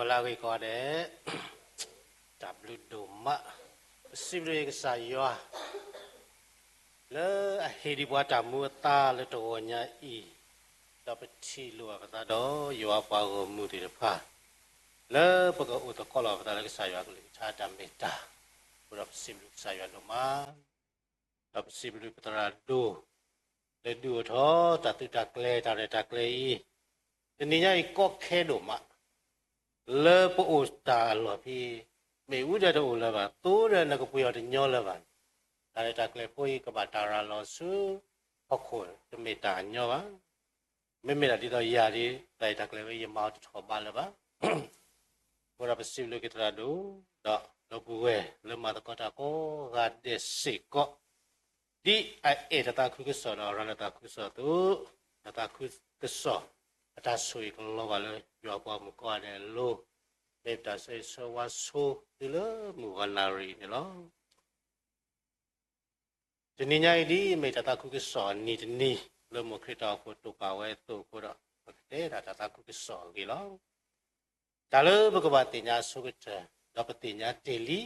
Walawi kode tablu doma sibri kesayo le ahiri buat tamu ta le tonya I dapat cilu kata do yo apa mu di depan le pega uto kalau kata le kesayo aku le cada meta berapa sibri kesayo doma dapat sibri peteradu le dua tho tatu dakle tare dakle I ininya ikok kedoma le po usta lo pi me uda do la ba to de na ko puyo de nyo la ba ta le ta kle poi ka ba ta ra lo su phokho de me ta nyo ba me la di do ya di ta ta kle ye ma to ba la ba ko ra pa si lo ke tra do do bu we le ma ta ko ta ko ga de se ko di a ta ta khu ke so do ra ta khu so tu ta khu ke so ta sui ko lo ba le yo pa mu ko ne lo me ta se so wa so di lo mu wa na ri ne lo de ni nya di me ta khu ke so ni de ni lo mo khri ta ko to pa we to ko da te ta khu ke so ki lo ta lo ba ko ba ti nya so ke da pa ti nya te li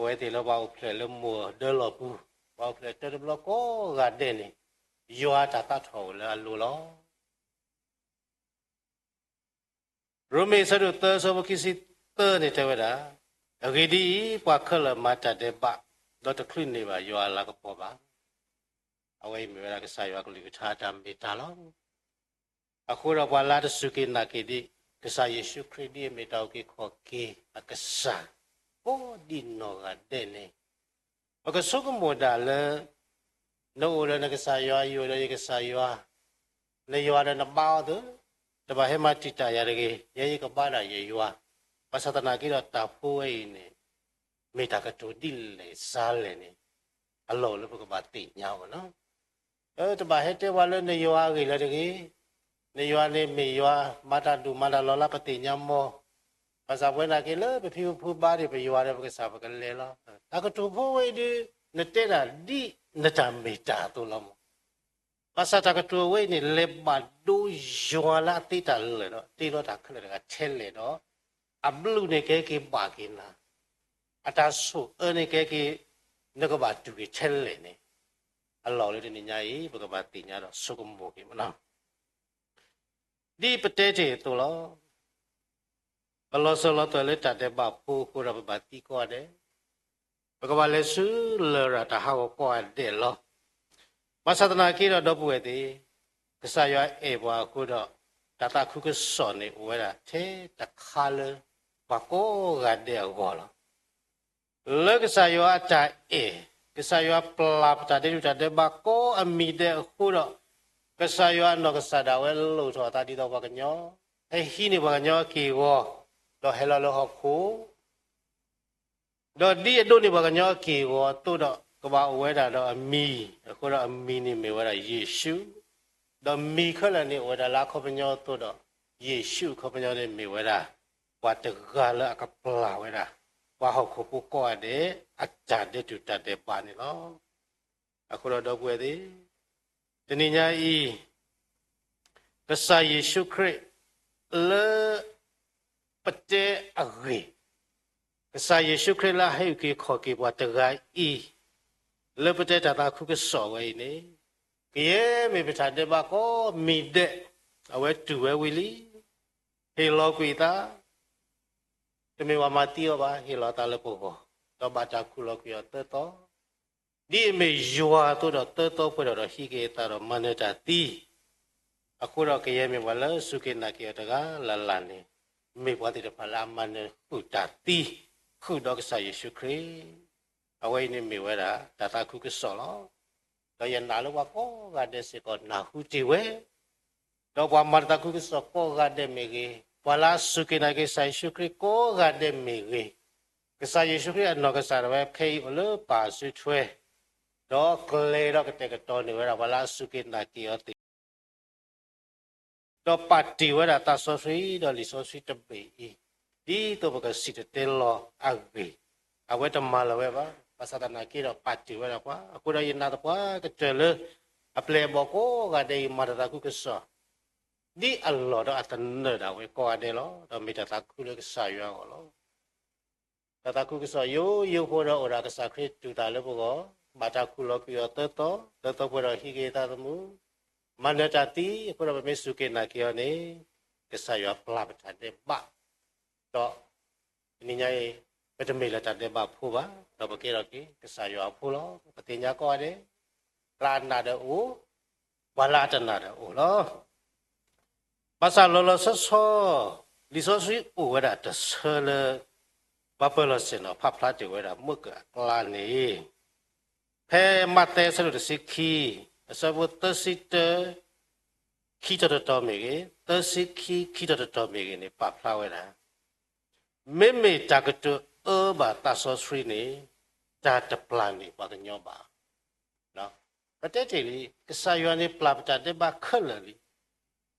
we ti lo ba o phle lo mo de lo pu ba phle te lo ko ga de ni yo ta ta tho la lo lo Rome sadu te so kisi te ni te weda agidi kwa khala mata de ba do te klin ni ba yo ala ko ba awai me weda ka sa yo ko li tha ta me ta lo akho ro ba la de su ki na ki di ka sa yesu kri di me ta ki kho ki akasa o di no ga de ne aka so ko mo da le no le na ka sa yo le ka sa yo le yo da na ba doတဘာဟမတိတရရကေရေကပါလာရေယွာပသတနာကိရတာဖိုးဝဲနေမေတာကတူတိလေစားလေနေအလောလဘကဘာတိညာဝနော်တဘာဟတဲ့ဝါလနေယွာကေလေတကေနေယွာနေမေယွာမတာတူမတာလောလပတိညာမောပသဝဲနာကေလေပဖီဖူပါရပယွာရပကစားပကလေလောတာကတူဖိုးဝဲဒီနေတဲ့တာဒီနတမေတာတူလောPasal tak ketua we ni lebat do juala tita le do tiro tak kele dekat cele do ablu ni ke bagina atas su ni ke nak batu ke cele ni Allah le ni nyai berkebatinya do sukumbu ke mana di petete tu lo kalau solo tu le tak ada bapu kurang berbati ko ada berkebale su le rata hawa ko ada lo Masa tanah kira dobu eti, kesaya eba kuda tata kuku sone uera te takhale bako gade agola. Le kesaya aca kesaya pelap tadi tadi bako amide kuda kesaya no kesadawe lu so tadi tau bakanyo, hini bakanyo kiwo do helalo hoku, do dia do ni bakanyo kiwo tu do Kaba weda do ami, aku do ami ni me weda Yesu, do mi kala ni weda la ko penyo tu do Yesu ko penyo ni me weda, wa tegala akapla weda, wa ho ko pu ko ade, aja de tu ta de pa ni lo, aku do gue di, teninya I, kesa Yesu Kri, le pete agri, kesa Yesu Kri la hai ki ko ki wa tegai I. Lepete tata ku ke so we ni ke me betade ba ko mi de awe tu we wili he lo kuita te me wa mati ba he lo ta le po ko to ba ta ku lo ku yo te to di me jua to do te to po do hi ke ta ro mane ta ti aku ro ke ye me wala su ke na ke ta ga la la ni me wa ti de phala mane ku ta ti ku do ke sa Yesu Christ awai ni miwera tata ku ke solo do yan nalu wa ko ga de se ko na hu ti we do wa mar ta ku ke so ko ga de me ge wala su ke na ke sai shu kri ko ga de me ge ke sa Yesu kri no ke sa we khei lo pa su thwe do kle do ke te ke to ni wera wala su ke na ki o ti do pa ti wera ta so sri do li so sri te be di to ba ke si te lo agbe awe ta ma la we ba pasal nak kira pati wala apa aku dah ina apa kecele aple boko ga dei mara aku kesah ဒီအလောတော့အတနေတာဝေကောတယ်လို့တော့မိတတာခုလည်းစာရွာဟောလို့တတာခုကစားယိုဖို့တော့ရာကစားခရစ်တူတာလည်းဘောဘာတာခုလို့ပြောတော့ဖို့တော့ဟိကေတာတမှုမန္တတာတိဖို့တော့မေစုကေနာကေယောနေကစားရွာပလာပတာတဲ့ပါတော့နိညာရဲ့ပထမေလတာတဲ့ပါဖို့ပါတော့ဘကေတော့ကေကစားရွာဖို့လို့ပတိညာကောတယ်လာနာတဲ့အိုဝလာတနာတဲ့အိုလို့ဘာသာလောလောဆောလီဆိုစီအိုဝရတဆလဘာပလစင်ဖဖလာတေဝရမကကလာနေဖဲမတဲဆလို့စိခီအစဘတစိတခီတတော်မေကေတစိခီတတော်မေကေနေပဖလာဝရမေမေတကတအဘာတဆောစရီနေတာတပလန်နေပါကညောပါနော်ပတက်တေလီကဆာယွန်နေပလပတာတေဘာခလလီ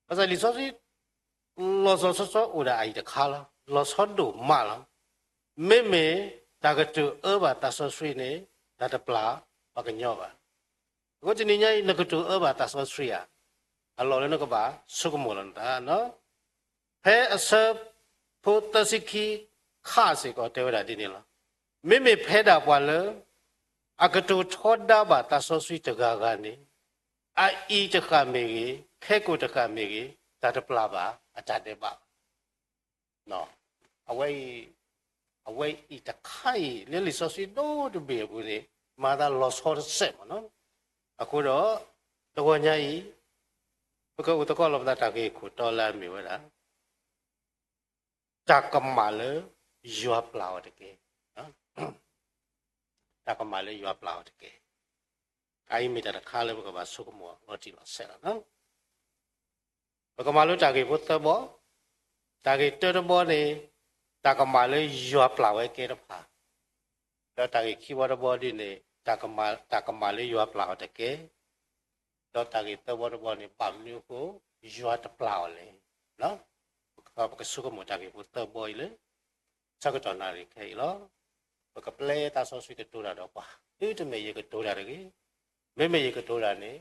ဘာသာလီဆိုစီလောဆောဆောဥရာအိုက်တခါလာလောဆောဒိုမာလာမေမေတာကတူအဘတာဆောစရီနေတာတပလာပကညောပါကိုတနိညာနကတူအဘတာဆောစရီယာအလောလည်းကပါဆုကမောလန်တာနော်ဖဲအစဖို့တစိခိခါစေကိုတေဝရဒီနေလားမေမေဖဲတာပွာလအကတူထောဒါဘာတာဆောစရီတကာကနေအီတခမေကြီးခဲကိုတခမေကြီးတာတပလာပါအတတဲ့ပါနော်အဝဲဤတခိုင်လေလီဆိုစီဒိုတဘေဘူးလေမာသာလောဆောဆက်မနော်အခုတော့တကွညာဤဘကဥတကောလောပတာတကေခုတော်လာမြေဝလားတကမာလေရွာပလာတကေနော်တကမာလေရွာပလာတကေအိုင်မီတာခါလေဘကဘာဆုကမောလောတီလောဆက်နော်ဘကမာလို့တကေဘုတ်တဘောတကေတတဘောနေตากมาเลยยัวเปล่าไว้เกตพาแล้วตากีวอร์บอดีเนี่ยตากมาเลยยัวเปล่าแต่เกแล้วตากีตัววอร์บอนี่ปั๊มนิ้วกูยัวตะเปล่าเลยเนาะเขาก็สู้กับหมดตากีพุทธบอยเลยสักตอนนั้นแค่แล้วก็เปล่ตาสอสุดตัวเราป่ะนี่จะไม่ยังก็ตัวเราเลยไม่ยังก็ตัวเราเนี่ย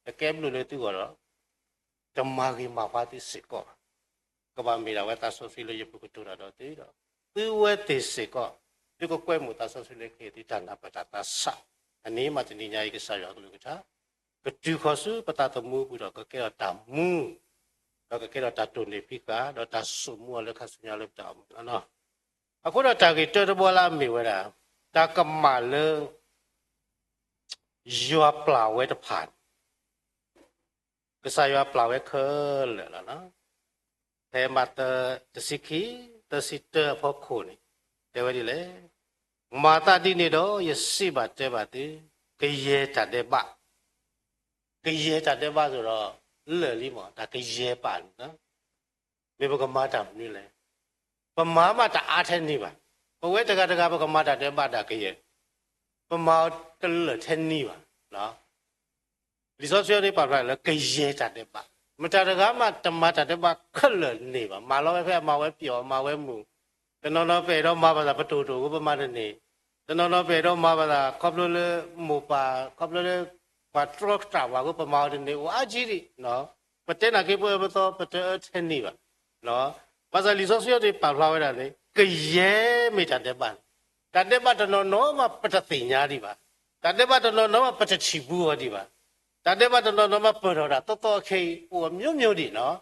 แต่แก้มรู้เลยตัวเราจะมากี่มาฟาติสิก่อกบามีเราว่าตาสอสุเลยยุบก็ตัวเราตัวเราตัวเวติสิก่อที่ก็แก้มหมดตาสอสุเลยแค่ที่จันทร์ปัตตาสักอันนี้มาจากนิยายก็สายก็รู้ก็ท่าก็ดูข้อสู้ปัตตาตมูบุตรก็แค่ตามูแล้วก็แค่ตาตุนิพิกาแล้วตาสมัวแล้วข้าสัญญาเล็บตามแล้วเนาะအခုတော့တာကြီးတော်တော်လာမိဝဲတာတာကမလေရွာပလာဝဲတဖန်ကစားရွာပလာဝဲခဲလေလားနော်အဲမတ်တစီခီတစီတဖို့ခုန်တယ်ဝဲဒီလေမာတာဒီနေတော့ရစီပါတဲ့ပါတဲ့ကရဲတတဲ့ပါကရဲတတဲ့ပါဆိုတော့လဲလီမောဒါကရဲပါနော်မေဘကမာတာမင်းလေပမာမတာအားထဲနေပါဘဝတကတကဘကမာတာတဲ့ပါတာကရဲပမာတလထဲနေပါနော်ဒီဆိုဆွေးနေပါဖလားကရဲတတဲ့ပါမတတကမတမတာတဲ့ပါခက်လနေပါမာလောပဲဖဲမာဝဲပြောမာဝဲမူတနော်နော်ပဲတော့မာပါတာပတူတူကိုပမာတဲ့နေတနော်နော်ပဲတော့မာပါတာခေါပလိုလေမူပါခေါပလိုလေပါထရက်တာဝါကိုပမာတဲ့နေဝါကြီးဒီနော်ပတဲ့နာကေပွဲတော့ပတဲ့ထဲနေပါနော်ပါစလီဆိုဆွေးနေပါဖလားဝဲတာလေကရဲမိတာတဲ့ပါတတဲ့ပါတနော်နော်မပတသိညာဒီပါတတဲ့ပါတနော်နော်မပတချီဘူးဟောဒီပါတတဲ့ပါတနော်နော်မပရောတာတော်တော်ခေဟိုမြို့ဒီနော်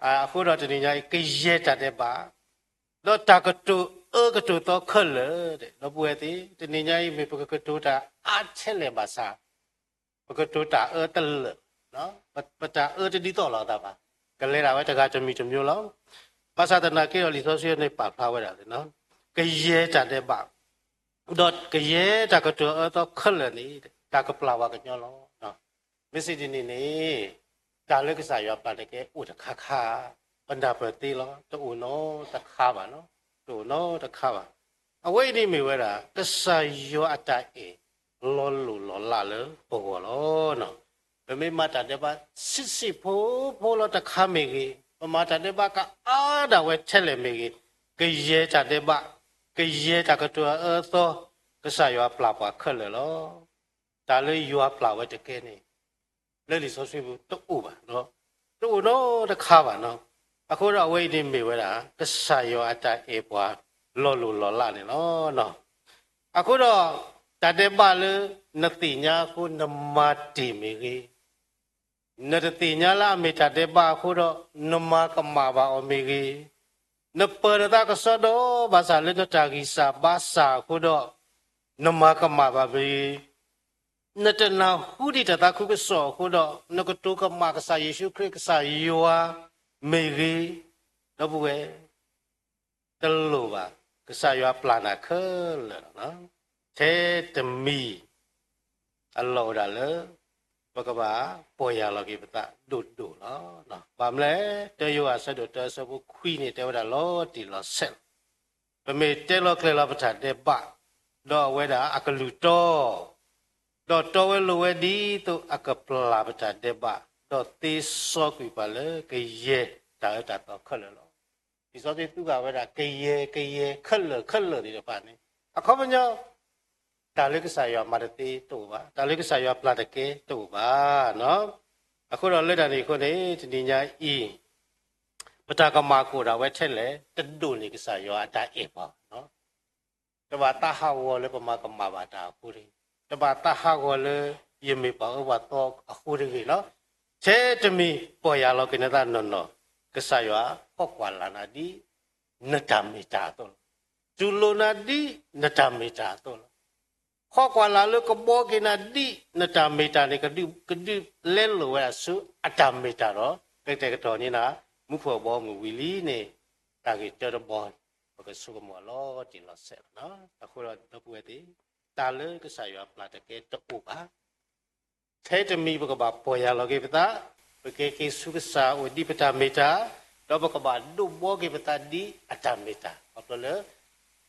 အခုတော့တနင်္ဂနွေကရဲတတဲ့ပါတော့တကတူကတူတော့ခလတဲ့တော့ပွဲသေးတနင်္ဂနွေမေပကတူတာအားချက်လေပါစားပကတူတာတလနော်ပတာတဒီတော့လာတာပါကလေးတာပဲတကားချမီချမျိုးလောက်ပါစာတနာကေရောလီဆိုဆွေးနေပါဖလာဝဲတာလေနော်ကရဲတတဲ့ပါတော့ကရဲတကတူတော့ခလနေတာကပလာဝကညောလောနော်မစ္စဒီနေနေတာလက်ကစားရပါတကဲဥတခါခါပန္ဒပတိလောတူနောတခါပါနော်တူနောတခါပါအဝိနေမိဝဲတာကစားရအတိုင်လောလူလောလာလေပေါ်လောနော်ဘမေမတာတဲ့ပါစစ်စစ်ဖိုးလောတခါမေကြီးပမာတာတဲ့ပါကအားတာဝဲချက်လေမေကြီးကရဲတာတဲ့ပါကရဲတာကတူသောကစားရပလာပါခက်လေလောဒါလေရွာပလာဝဲတကဲနေလဲလီဆိုဆွေးဘူးတူပါနော် တို့တော့တခါပါနော်အခုတော့ဝိနေမေဝဲတာကဆာယောအတအေပွားလော်လော်လာနေနော်အခုတော့တတဲ့ပါလေနတိညာကိုနမတိမေကြီးနတတိညာလာမေတတဲ့ပါအခုတော့နမကမပါအမေကြီးနပရဒကဆဒောဘာသာလေနတာဂီစာဘာစာအခုတော့နမကမပါဘေနတနာဟူဒီတတာခုကစောခုတော့နကတုကမကဆာယေရှုခရစ်ကဆာယောမေကြီးတော့ဘူးပဲတလို့ပါကဆာယောပလာနာခဲလေနော်thế tầm mi alo đã lỡ và các bạn bồi à là cái bát đủ đủ đó nó làm lẽ tôi yêu à sẽ được tôi sẽ có khuy này tôi đã lo thì lo xét và mình tôi lo cái là bát để bát đó vậy đã ác lụt đó tôi lụt đi tôi ác pla bát để bát đó tí so cái bà lỡ cái ye đã đã đó khơi rồi thì sau đó tôi gặp vậy đã cái ye khơi rồi thì được bạn này à không bao nhiêu ta lấy cái xài vào mà để tủ ba, ta lấy cái xài vào là để cái tủ ba, nó,အခုတော့လက်တန်ဒီခုနေဒီညာဤပတာကမာကိုတော့ဝဲထက်လေတဒုနေကစားရောအတာအေပါနော်တဘာတဟာဝလေပမာကမာဘာတာခုရီတဘာတဟာဝလေယမေပါဝတ်တော့အခုရီနော်ချဲတမီပေါ်ရလောကိနတာနော်နော်ကစားရောဟောကွာလာနာဒီနတမီတာတော့ဂျူလိုနာဒီနတမီတာတော့ข้อกว่าลาลูกบอกกินดีนตามเมตานี่ก็ดูเล่นเลยว่าสุอัตามเมตาหรอแต่ก็ตอนนี้นะมุขบอกมุวิลีเนี่ยตากิจจะบอลก็สุกมัวล้อจิล้อเสร็จเนาะแต่คนเราต้องพูดดีตาเลยก็ใส่ว่าปลาตะเกียตะอุบะเทจะมีบอกว่าปอยาเราเก็บตาเมื่อกี้สุกษาอุดิปตาเมตาเราบอกว่าดูบอกเก็บตาดีอัตามเมตาเอาตัวเลย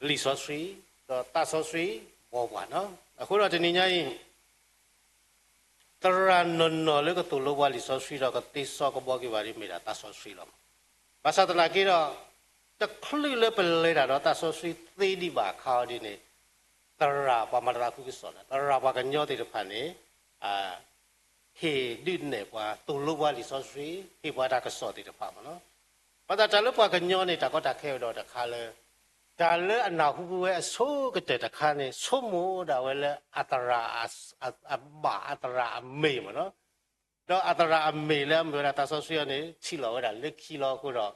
ลิซอสฟีต่อตาซอสฟีบอกว่าเนาะအခုတော့ဒီနေ့ညတရန်နော်လေကတူလောဝါလီဆောဆွီတော့ကတိဆောကဘောကီဘာရီမီတာတဆောဆွီလောဘာသာတနာကြီးတော့တခလိလေပလေတာတော့တဆောဆွီသေးဒီပါခါဒီနေတရာပမရာခုကဆောတရာဘာကညောတဲ့ဖန်နေဟေဒီနေပွာတူလောဝါလီဆောဆွီဟေဘွာတာကဆောတဲ့ဖန်မနော်ဘာသာတလပွာကညောနေတာတော့တခဲတော့တခါလေဒါလည်းအနာဟုဘဝအဆိုးကတဲ့တခါနဲ့ဆုမိုးတာဝဲလဲအတရာအဘာအတရာအမေမနော်တော့အတရာအမေလဲမြေတာဆောဆွေနေချီလောတာလက်ခီလောကိုတော့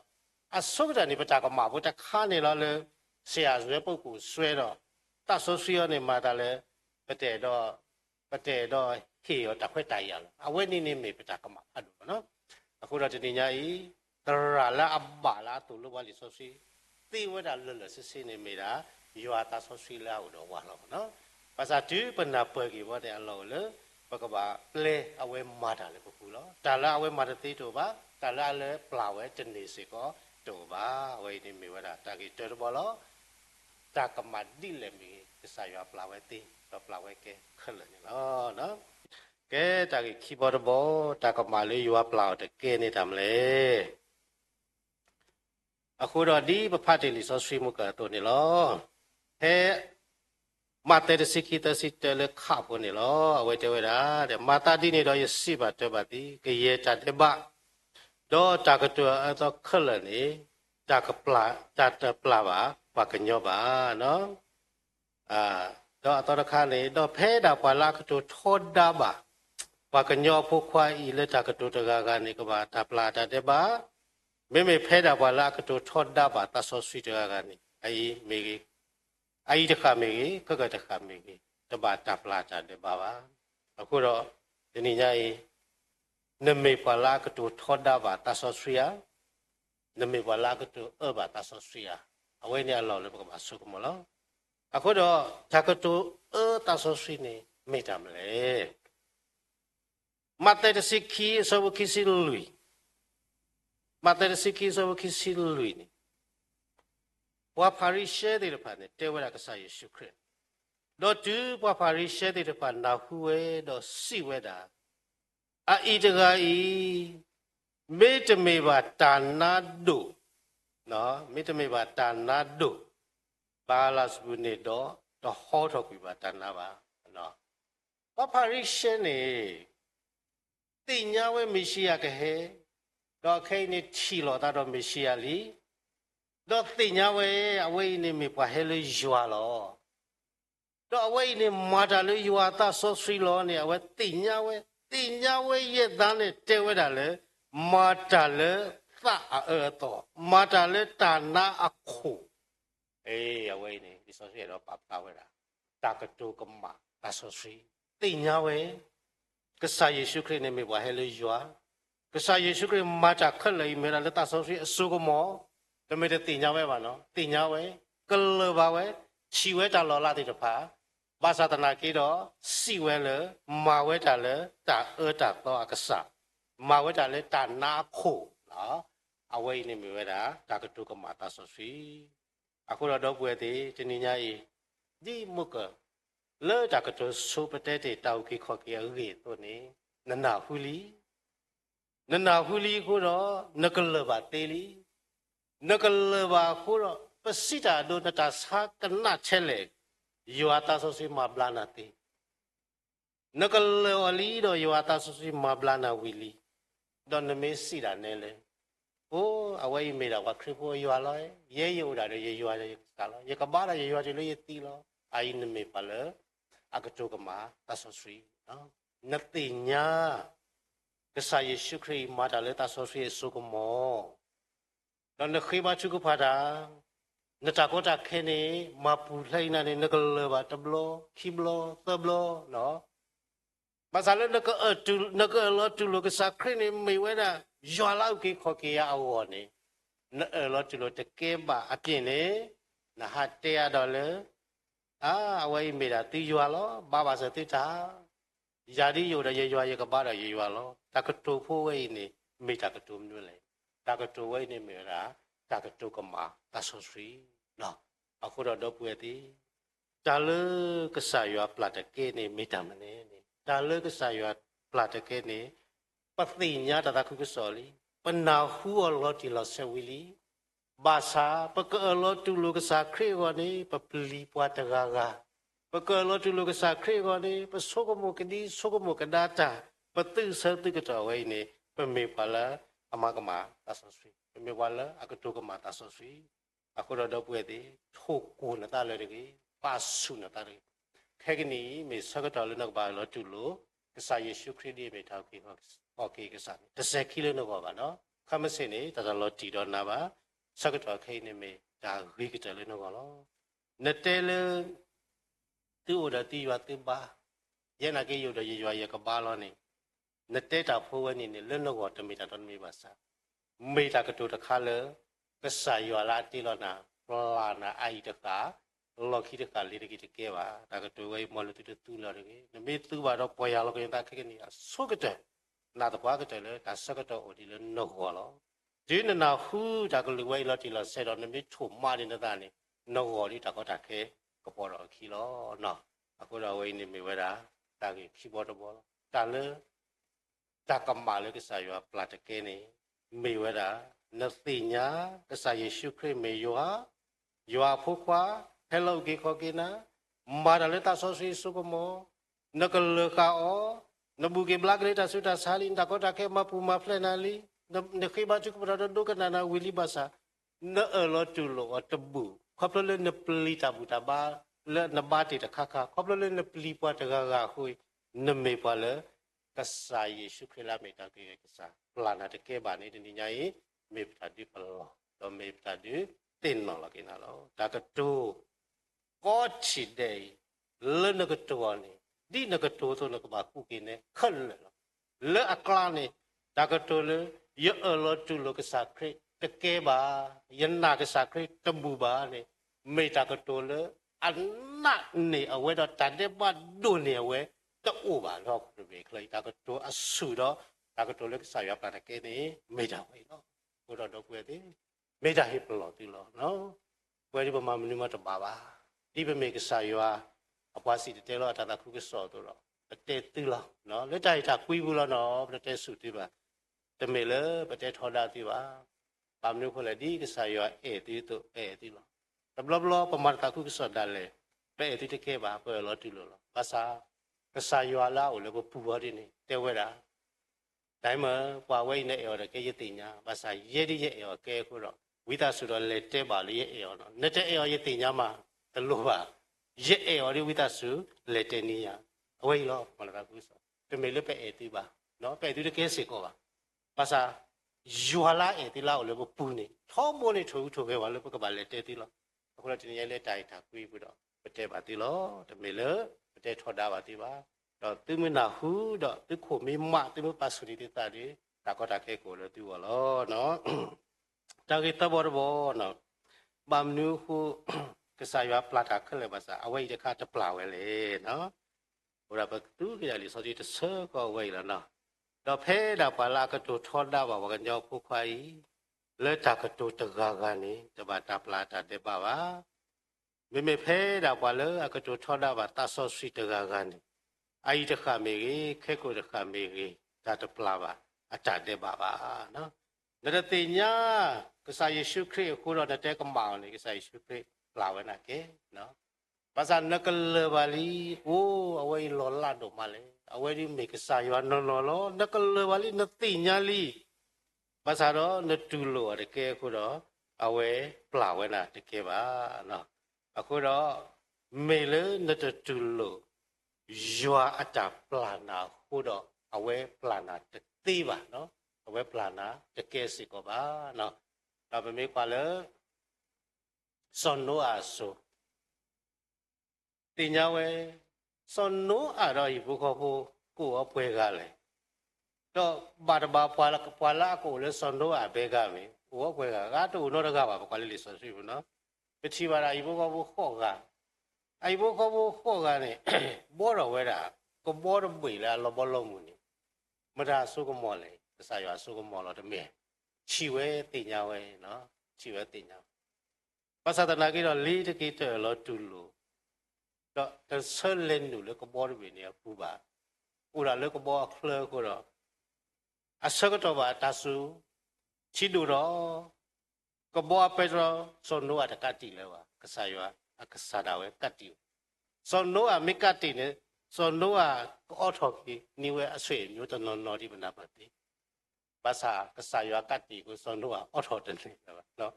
အဆိုးတဲ့နေပတာကမှာဘုတခါနေလောလဲဆရာဆွဲပုတ်ကိုဆွဲတော့တဆောဆွေနေမှာတာလဲပတဲ့တော့ဟေရောတခွက်တိုင်ရလားအဝဲနေနေမေပတာကမှာအဲ့လိုနော်အခုတော့ဒီညကြီးတရာလာအဘာလာတူလောဝါလီဆောဆွေตีว่าดัลเลสซินี่มีดาอยู่อาตาสอสีแล้วดอกว่าเราเนาะภาษาจีนเป็นนับเปิดกี่ว่าแต่เราเลยปกติเปลเอาไว้มาได้เลยพวกเราแต่ละเอาไว้มาได้ตีตัวบ้าแต่ละเลยเปล่าไว้จนนี่สิก็ตัวบ้าไว้นี่มีว่าได้แต่กี่เจอบ่แล้วจากกมาดิเลยมีก็ใส่ว่าเปล่าไว้ตีก็เปล่าไว้แกขึ้นเลยเนาะแกจากกี่คีย์บอร์ดบ่จากกมาเลยอยู่ว่าเปล่าแต่แกนี่ทำเลยအခုတော့ဒီပဖတ်တယ်လီဆိုဆွေးမှုကတော့နေလောဟဲမာတဲစခိတစီတလေခါဖို့နေလောအဝဲတဲဝဲတာတဲ့မာတာဒီနေတော့ရစီပါတဲ့ပါဒီကရေတတဲ့ပါတော့တာကတူအတော့ခလနေတာကပလာတာတပလာပါကညောပါနော်တော့အတော့ခါနေတော့ဖဲတာပါလာကတူထောဒါပါကညောဖို့ခွာဤလက်တာကတူတကကနေကပါတာပလာတာတဲ့ပါမေဖဲတာပါလာကတူထောဒါပါတဆောဆွီတကနေအေးမေကြီးအေးတခါမေကြီးခက်တခါမေကြီးတပါတပလာတာတဲ့ပါအခုတော့ဒီနေ့ညအေးနမေပါလာကတူထောဒါပါတဆောဆွီယာနမေပါလာကတူအဘတဆောဆွီယာအဝဲနေလောလည်းပကမဆုကမလောအခုတော့တကတူတဆောဆွီနေမေတမလဲမတ်တဲ့စိခီဆဘခိစီလူมาแต่สิ่งที่เราคิดสิ่งลุยนี่ว่าพาริเชติรพันธ์เทวดากษัตริย์เยซูคริสต์ดอจูว่าพาริเชติรพันธ์นาหัวดอสิเวดาอีตกาอีเมตเมบาตานาดูเนาะเมตเมบาตานาดูบาลาสบุเนดอฮอทอกุบาตานาบาเนาะว่าพาริเชนี่ติญญาเวมิชิยากะเฮ တော့ခိနေချီလောတာတော့မရှိရလီတော့တင်ညာဝဲအဝိနေမေပွားဟဲလို့ယွာလောတော့အဝိနေမာတာလို့ယွာတာဆောဆွီလောနေအဝဲတင်ညာဝဲရဲ့သားနဲ့တဲဝဲတာလေမာတာလေသာတော့မာတာလေတာနာအခုအေးအဝိနေဒီဆောဆွီတော့ပဝဲတာတာကတူကမတာဆောဆွီတင်ညာဝဲကဆာယေရှုခရစ်နဲ့မေပွားဟဲလို့ယွာကဆာယေရှုခရစ်မာတာခက်လေမေရာလေတာဆောဆွီအစုကမောတမေတတင်ညာဝဲပါနော်တင်ညာဝဲကလဘာဝဲချီဝဲတာလော်လာတဲ့တဖာဘာသာတနာကေတော့စီဝဲလေမာဝဲတာလေတာတာတော့အကဆာမာဝဲတာလေတာနာခိုနော်အဝဲနေမြဝဲတာတာကတုကမာတာဆောစီအခုတော့ပွဲသေးတနင်္ညာရီဒီမုကလေတာကတုဆိုပတဲ့တဲ့တောက်ခေခေါ်ကေရေတို့နေနနာဟူလီခုတော့နကလဘာတေလီနကလဘာခုတော့ပစိတာဒိုနတာစာကနာချဲလေယောတာဆိုစီမဘလာနာတေနကလဝလီတော့ယောတာဆိုစီမဘလာနာဝီလီတော့နမေစီတာနဲလေအိုးအဝဲမေတာကခရစ်ဖို့ယောလာရဲယိုတာတော့ယေယောရကလာယေကဘာရယေယောချေလို့ယတီလောအိုင်နမေပလအကတုကမာတဆောစီနော်နတိညာကဆာယေရှုခရစ်မာတာလေတဆောစီဆုကမောတော့နခိဘာချုကဖာတာနတာကောတာခဲနေမပူလှိုင်းနေနကလဘာတဘလခိဘလတဘလနော်မဆာလနကအတူနကလတူလကစခရနေမေဝဲတာရွာလောက်ကေခေါ်ကေရအောနေနလတူလတကဲပါအပြင်းနေနဟာ$100အဝဲမေတာတီရွာလောဘာဘာစတိတာယာဒီယိုရရေရွာရေကပါရရေရွာလောတကတူဖိုးဝဲနေမေတာကတူမျိုးလေတကတူဝဲနေမေတာတကတူကမာတဆောစီနော်အခုတော့ပွဲတီတာလကဆာရွာပလာတကဲနေမေတာမနေတာလကဆာရွာပလာတကဲနေပသိညာတခုကစောလီပနာဟူအလောတီလောဆဝီလီဘာသာပကအလောတူလကဆာခရေဝနေပပလီပွားတကာကပကလောတူလကဆာခရေဝနေပဆောကမကဒီဆောကမကဒါတာပတိစတိကတော်ဝိနေပမေပလာအမကမာတဆောစီပမေဝလာအကတုကမာတဆောစီအခုတော့ပွဲသေးထိုးကိုနတာလေကေပါဆုနတာလေခဲကနီမေဆကတော်လနကဘာလောတူလို့ကဆာယေရှုခရစ်ဒီမေထောက်ခေဟောကေကဆာ10ကီလိုနော်ပါနော်ခမစင်းနေတတလောတီတော်နာပါဆကတော်ခိနေမေဒါရိကတယ်လေနော်ကောနတဲလေသူ့ရတီဝတိပါယနာကေယုဒရေရွာရကပါလောနေနတဲတာဖိုးဝနေနေလွတ်တော့တမီတာတော်မီပါစာမေတာကတူတခါလေကဆာရွာလာတီလောနာပလာနာအိုက်တကာလော်ခီတကာလေးတကီတကဲပါဒါကတူဝဲမော်လတူတူလာတယ်နမေသူပါတော့ပေါ်ရလောကရင်တာခက်ကနေဆုကတဲ့နာတပွားကတဲ့လေဒါဆကတော်အိုဒီလေနော့ဟောလောဒီနနာဟူဒါကလူဝဲလောတီလောဆဲတော်နမေထုမာနေနေတာနေနော့ဟောဒီတကောတာခဲကပေါ်တော့ခီလောနော်အခုတော့ဝိနေမိဝဲတာတာကြီးခီပေါ်တော့ဘောတာလေတာကမာလေကစားရွာပလာတကဲနေမိဝဲတာနသိညာကစားယေရှုခရစ်မေရွာဖို့ခွာဟဲလောကေခေါကေနာမာရလေတာဆောစီစုကမောနကလကာအောနဘူကေဘလာဂရေတာဆုတာဆာလင်တကောတာခဲမပူမဖလနာလီနခိဘချုကပရဒဒုကနာနာဝီလီဘာစာနလောတူလောတဘူခပလလေနပလီတာဘူတာဘာလေနဘာတီတခါခါခပလလေနပလီပွားတကာကဟွေနမေပွားလေကဆာယေရှုခရစ်လာမေတာကေကဆာပလာနာတကဲပါနေတင်ညာယေမေပတာဒီပလောတော့မေပတာဒီတင်နော်လကိနာလောဒါကတူကောချီဒေလနကတူအနေဒီနကတူဆိုနကဘာကုကိနေခက်လေအကလာနေဒါကတူလေယေအလောတူလကဆာခရစ်တကဲပါယနာကဆာခရစ်တမူပါနေမေတာကတူလေအနာနေအဝဲတော့တန်တဲ့ဘတ်ဒုနေဝဲတော့ဘာတော့ပြေခလိုက်တာကတော့အဆူတော့ဒါကတော့လည်းဆာရပါတကယ်နေမေတာဝဲနော်ဘုရားတော့ကွယ်တယ်မေတာဟိပလောတီလောနော်ကွယ်ဒီပမာမနုမတပါပါဒီပမေကဆာရအပွားစီတဲလောတာခုကစောတော့တဲတူလောနော်လက်တိုက်တာကွီးဘူးလောနော်ပတဲဆူတီပါတမေလေပတဲထောတာတီပါပါမနုခလေဒီကဆာရအေတီတော့အေတီလောတဘလဘလပမာတာခုကစောဒါလေပဲအေတီတကဲပါပဲလောတီလောပါစာကဆာရွာလာကိုလည်းပူပါနေတဲဝဲတာ တိုင်းမှာပွားဝဲနေရောကဲရတင်ညာဘာသာရဲရရဲ့ရောကဲခုတော့ဝိသဆိုတော့လေတဲပါလေရဲ့ရောနော်နဲ့တဲ့ရောရတင်ညာမှာတလို့ပါရဲ့ရောဒီဝိသစုလေတဲနီယာအဝဲလောမလာဘူးဆိုတမေလပဲအေတီပါနော်ပဲသူတကဲစေကောပါဘာသာယူဟာလာအေတီလာကိုလည်းပူနေထောမိုးနေထိုးထိုးပဲပါလို့ပကပါလေတဲတီလောအခုတော့တင်ညာလေတိုင်တာကွေးပြီးတော့ပတဲပါတီလောတမေလပတဲထော်တာပါတီပါတော့သူမနာဟုတော့သူခုမေမသူမပါစရီတတာဒီတာကောတာခဲကိုလို့သူလောနော်တာဂိတဘောဘောနော်ဘမ်နူဟုကစားရပလာတာခလဲပါစားအဝိတခါတပလာဝဲလေနော်ဟိုရဘသူကရလီစောဒီတဆာကောဝဲလာနော်တော့ဖဲတာပါလာကတူထောတာပါဝကညောဖုခွာဤလက်တာကတူတဂါကနေတပါတာပလာတာတဲ့ပါပါမေမေဖဲတာပါလေအကတူထောတာပါတဆောစီတဂါကနေအိုက်တခမေကြီးခဲကိုတခမေကြီးဒါတပလာပါအတတဲ့ပါပါနော်နရတိညာကစားယေရှုခရစ်ကိုတော့တဲ့ကမောင်လေကစားယေရှုခရစ်လာဝနာကေနော်ဘာသာနကလဘာလီအိုးအဝဲလောလာတော့မလဲအဝဲဒီမေကစားယောနော်လောနကလဘာလီနတိညာလီဘာသာတော့နတူလို့တကယ်ကိုတော့အဝဲပလာဝနာတကယ်ပါနော်အခုတော့မေလေနတတူလို့ရွာအတာပလာနာဟိုတော့အဝဲပလာနာတသေးပါနော်အဝဲပလာနာတကယ်စီကောပါနော်ဒါပေမဲ့ပါလေစွန်နိုအာဆိုတင်ညာဝဲစွန်နိုအာတော့ဒီဘုခေါ်ဖို့ကိုအပွဲကလေတော့ဘာတဘာပွာလာကိုလေစွန်နိုအာဘဲကမေကိုအပွဲကကတော့တော့တကပါကွာလေးစွန်ရှိဘူးနော်ပချီပါရာဒီဘုခေါ်ဖို့ခေါ်ကအိုင်ဘခေါ်ဖို့ခေါ်ကနေဘောတော်ဝဲတာကိုဘောတော်ပွေလာလောဘောလုံးမူနေမဒါဆုကမော်လေသစာရွာဆုကမော်လို့တမဲချီဝဲတင်ညာဝဲနော်ချီဝဲတင်ညာပါသဒနာကြီးတော့လေးတကိတဲ့လောတူလို့တော့တဆလင်းနူလေကဘောရဘင်းနေပူပါဥရာလေကဘောခလကိုတော့အစကတော့ပါတဆူချီလူတော့ကဘောပဲတော့စွန်နိုအတကတိလဲပါကစားရွာအကစားတာဝဲကတ်တီစွန်နိုအမိကတိနေစွန်နိုအအော်ထော်ကီနိဝဲအဆွေမျိုးတနော်ဒီမနာပါတိဘာသာကစားရွာကတ်တီကိုစွန်နိုအအော်ထော်တယ်ပါနော်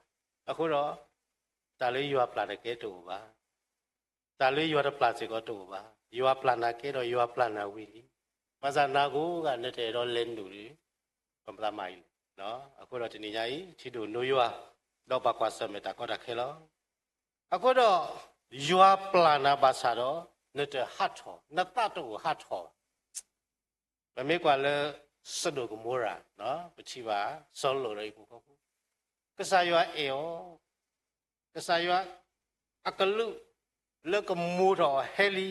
အခုတော့တာလေးရွာပလာတဲ့ကဲတူပါတာလေးရွာတဲ့ပလာစီကတူပါရွာပလာနာကဲတော့ရွာပလာနာဝီလီဘာသာနာကိုကနဲ့တော့လင်းလူတွေပမလာမိုင်နော်အခုတော့ဒီနေ့ကြီးချီတို့နိုရွာတော့ပါကွာစမတာကောတာခဲလောအခုတော့ရွာပလာနာဘာသာတော့နဲ့ဟတ်ထောနတ်တတော့ဟတ်ထောမမေကွာလဲစဒိုကမိုရာနော်ပချီပါစောလို့ရိဘူးကောကစားရွာအေယောကစားရွာအကလူလကမူတော်ဟဲလီ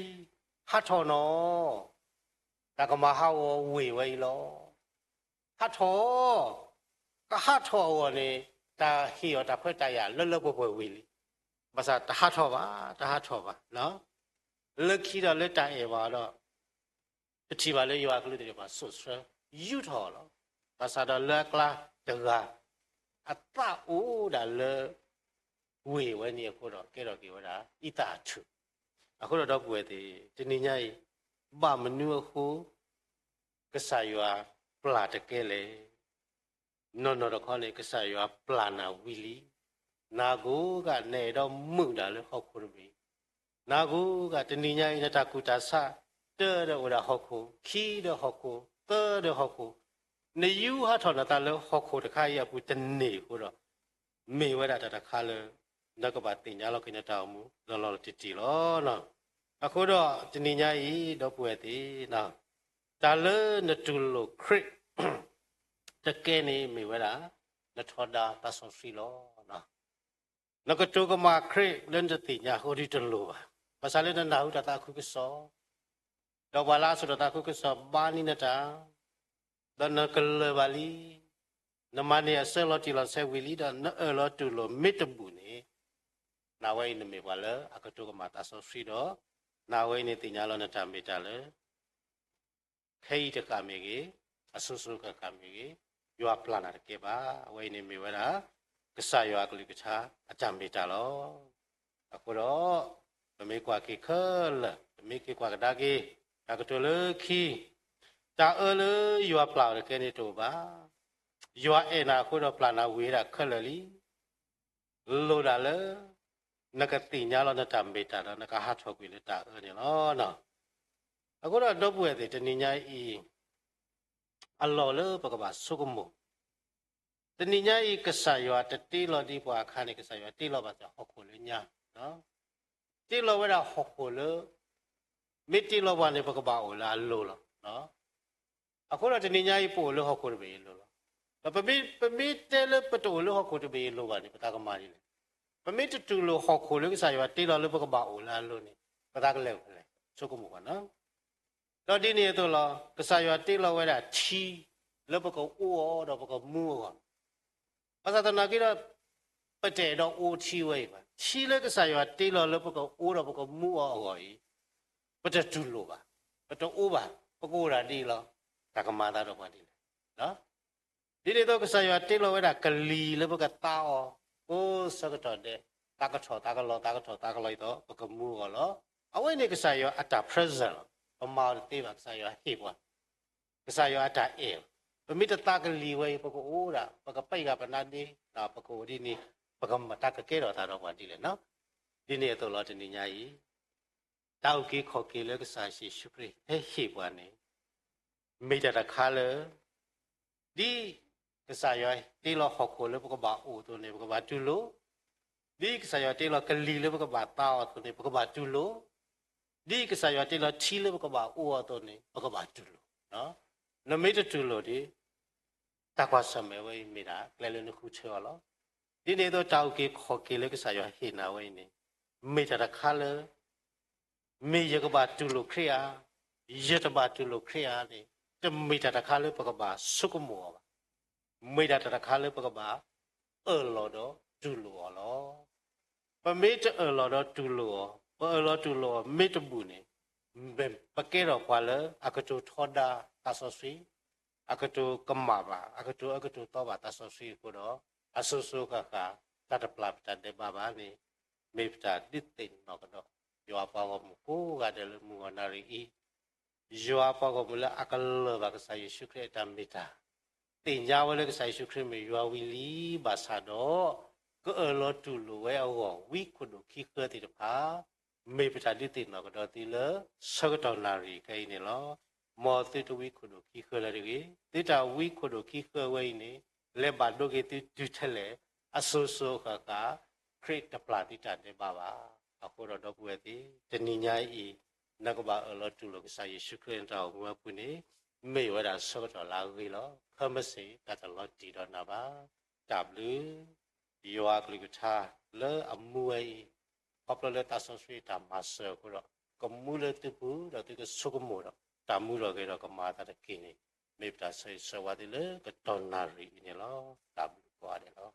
ဟတ်ထောနော်တကမဟာဝေဝဲလောဟတ်ထောကဟတ်ထောဝနေတာဟီယောတခွဲ့တရလွတ်ပွဲဝေလီဘာသာတဟတ်ထောပါနော်လက်ခီတော့လက်တိုင်ရပါတော့ပတိပါလေရွာကလူတွေပါဆွဆွယူထောလောဘာသာတော့လက်ကလာတကအတအိုးဒါလေဝေဝဲနေခုတော့ကဲတော့ကေဝတာဣတာထုအခုတော့ပွေသေးဒီနေ့ညကြီးဗမနုခုကဆာယွာပလာတကဲလေနော်တော့ခေါ်လေကဆာယွာပလာနာဝီလီနာကိုကနေတော့မှုတာလေဟောက်ခုရပြီနာကိုကဒီနေ့ညကြီးတကူတာဆတဲ့တော့ဝတာဟောက်ခုခီးတော့ဟောက်ခုတဲ့ဟောက်ခုနေယူဟာထော်တာလေဟောက်ခုတခါရပူတနေခုတော့မေဝတာတခါလေနကပါတင်ညာလောက်ခင်းတောင်းမူလောတီလောနော်အခုတော့ဒီနေ့ညကြီးတော့ပွေသေးနော်တာလေနတူလိုခရစ်တကယ်နေမေဝတာနထောတာတဆောစီလောနော်နကတူကမခရစ်လန်တင်ညာဟိုဒီတလို့ပါဘာသာလည်းနာဟုတာခုကစောတော့ဘာလားဆိုတော့တာခုကစောဘာနိနတာဒနကလဘာလီနမနီအဆလောတီလောဆဲဝီလီဒါနလောတူလိုမစ်တဘူနေနာဝဲနေမေပါလေအကတုကမတာဆောစီတော့နာဝဲနေတင်ညာလောနတာမေတာလေခဲဤတကမေကြီးအဆုဆုကကမေကြီးရွာပလာနာတကေပါဝဲနေမေဝတာကဆာရွာကလေးကချာအကြံမေတာလောအခုတော့မမေကွာကေခလမမေကေကွာကဒါကေအကတုလေခီ ta ơ yua plau cái này đồ ba yua ena khu đó plau na we ra khalali lo da le na ka ti nya lo na ta me ta na ka ha thok wi le ta ơ ni lo no aku đó do bu de ni nya i allo le pa ka ba su ko mo de ni nya i ka sa yua te ti lo di bwa kha ni ka sa yua ti lo ba sa ho ko le nya no ti lo wa da ho ko le mi ti lo ba ne pa ka ba o la lo lo noအခုတော့တနင်္ညာရီပို့လို့ဟောက်ကိုတပေလို့လားပမိတဲလို့ပတူလို့ဟောက်ကိုတပေလို့ပါနေပတာကမာကြီးလေပမိတတူလို့ဟောက်ကိုလို့ကစားရတေးတော်လို့ပကပါအိုလာလို့နေပတာကလေးလေစုကမှုကနော်တော့ဒီနေ့တော့လားကစားရတေးလို့ဝဲတာချီလို့ပကအိုတော့ပကမူဟောပဇာတနာကြီးတော့ပတဲတော့အိုချီဝဲပါချီလို့ကစားရတေးလို့ပကအိုတော့ပကမူဟောဟောကြီးပတတူလို့ပါပတအိုပါပကိုရာတေးလို့တာကမာတာတော့ပါဒီလေနော်ဒီနေ့တော့ကစားရတေးလို့ဝဲတာကလီလို့ပကတာအောကိုစကတော့တဲ့တာကထောတာကလောတာကထောတာကလိုက်တော့ပကမူဟောလောအဝိနေကစားရအတာ present အမော်တေးပါကစားရဟေးပွားကစားရအတာအေပမိတတာကလီဝဲပကအိုတာပကပိတ်ကပနာနေတော့ပကိုဒီနေ့ပကမတာကကဲတော့တာတော့ပါဒီလေနော်ဒီနေ့တော့လောတနေညာကြီးတောက်ကြီးခေါ်ကြီးလဲကစားရှိရှုခရဟေးပွားနေမိတတခါလေဒီကစားရတေးလောဟောကိုလေပကဘာအိုတိုနေပကဘာတူလိုဒီကစားရတေးလောကလီလေပကဘာတာအောတိုနေပကဘာတူလိုဒီကစားရတေးလောချီလေပကဘာအိုအောတိုနေပကဘာတူလိုနော်နမိတတူလိုဒီတကွာစမဲဝဲမိတာကလဲလနခုချောလောဒီနေတော့တောက်ကြီးခေါ်ကြီးလေကစားရဟေနာဝဲနေမိတတခါလေမိရကဘာတူလိုခရယာရတဘာတူလိုခရယာနေတမိတတခါလေပကဘာစုကမောပါမိတတခါလေပကဘာလောတော့တူလောလောပမိတလောတော့တူလောလောတူလောမိတဘူးနေပကဲတော့ခွာလေအကတူထောဒါတဆဆွေအကတူကမ္မာပါအကတူတော့ပါတဆဆွေကိုတော့အဆူဆူကတတပလပ်တတဲ့ဘာဘာနေမိဖတာတစ်တင်တော့ကတော့ယောပါဝမကိုကတယ်မူနာရီယောပါကမူလာအကလဘကဆိုင်ရှုခရတမီတာတင်ကြဝလေကဆိုင်ရှုခရမေယောဝီလီဘာသာတော့ကောလောတူလိုဝဲအောဝီခုဒခိခတိတဖာမေပတာဒီတင်တော့ကတော့တီလစကတော်နာရီကိနေလောမောတိတဝီခုဒခိခလာရီတိတာဝီခုဒခိခဝဲနေလေဘာဒိုကေတီတူထလေအဆူဆူခကခရစ်တပလာတိတတဲ့ဘာပါအခုတော့ပွေတီတဏိညာဤနကဘာအလောတူလောကစာယေရှုခရစ်တော်ဘုရားပုနေမေဝဒါဆောတော်လာဝေလောခမစေတတလောတီတော်နာပါWယောကလိကထာလေအမွေပပလတဆဆွေတာမဆောကိုတော့ကမူလတပူတော့တကဆုကမောတော့တာမူတော့ကေတော့ကမာတာတကိနေမေပတာဆေဆဝတိလေကတော်နာရီနေလော W ပွားတယ်လော